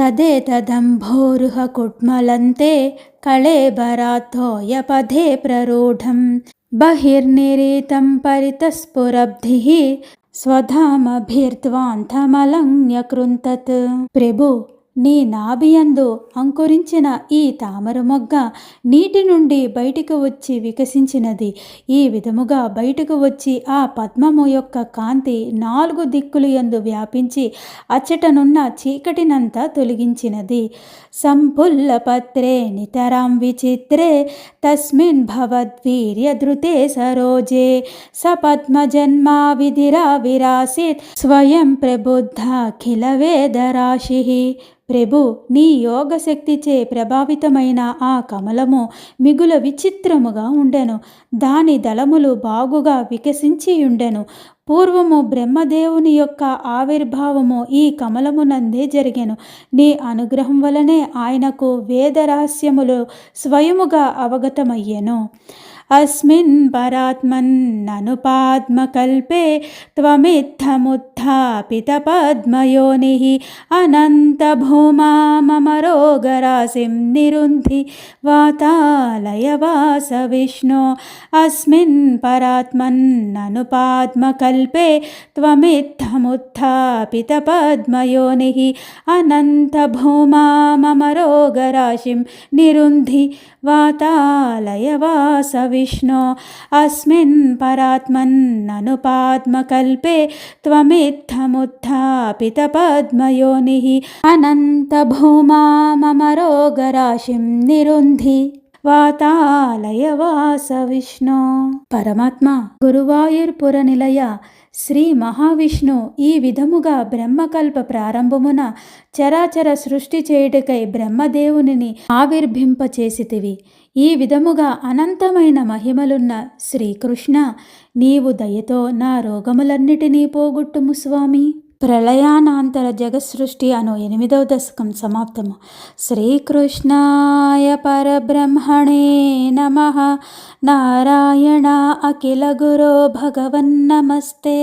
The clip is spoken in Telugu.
तदेतदम्भोरुह कुट्मलन्ते कळेबराद्धोयपथे प्ररूढं बहिर्निरीतं परितस्फुरब्धिः స్వధామభిర్ధ్వాంతమలంన్యకృంతత్. ప్రభు, నీ నాభియందు అంకురించిన ఈ తామర మొగ్గ నీటి నుండి బయటకు వచ్చి వికసించినది. ఈ విధముగా బయటకు వచ్చి ఆ పద్మము యొక్క కాంతి 4 దిక్కులు యందు వ్యాపించి అచ్చటనున్న చీకటినంతా తొలగించినది. సంపుల్లపత్రే నితరాం విచిత్రే తస్మిన్ భవద్వీర్యధృతే సరోజే సపద్మజన్మా విధిరా విరాసిత్ స్వయం ప్రబుద్ధాఖిల వేదరాశి. ప్రభు, నీ యోగశక్తిచే ప్రభావితమైన ఆ కమలము మిగుల విచిత్రముగా ఉండెను. దాని దళములు బాగుగా వికసించియుండెను. పూర్వము బ్రహ్మదేవుని యొక్క ఆవిర్భావము ఈ కమలమునందే జరిగెను. నీ అనుగ్రహం వలనే ఆయనకు వేద రహస్యములు స్వయముగా అవగతమయ్యెను. అస్మిన్ పరాత్మన్ననుపాద్మకల్పే త్వమిత్తముత్థాపిత పద్మయోనిః అనంత భూమా మమ రోగరాశిం నిరుంధి వాతాలయవాస విష్ణో. అస్మిన్ పరాత్మన్ననుపాద్మకల్పే త్వమిత్తముత్థాపిత పద్మయోనిః అనంత భూమా మమ రోగరాశిం నిరుంధి వాతాలయవాస విష్ణో. అస్మిన్ పరాత్మన్ననుపాద్మకల్పే త్వమిత్తముత్థాపిత పద్మయోనిః అనంత భూమా మమ రోగరాశిం నిరుంధి వాతాలయవాస విష్ణు. పరమాత్మ, గురువాయూర్పుర నిలయ శ్రీ మహావిష్ణు ఈ విధముగా బ్రహ్మకల్ప ప్రారంభమున చరాచర సృష్టి చేయుటకై బ్రహ్మదేవునిని ఆవిర్భింపచేసితివి. ఈ విధముగా అనంతమైన మహిమలున్న శ్రీకృష్ణ, నీవు దయతో నా రోగములన్నిటినీ పోగొట్టుము స్వామి. ప్రళయానాంతర జగత్సృష్టి అను 8వ దశకం సమాప్తము. శ్రీకృష్ణాయ పరబ్రహ్మణే నమః. నారాయణ అఖిల గురో భగవన్ నమస్తే.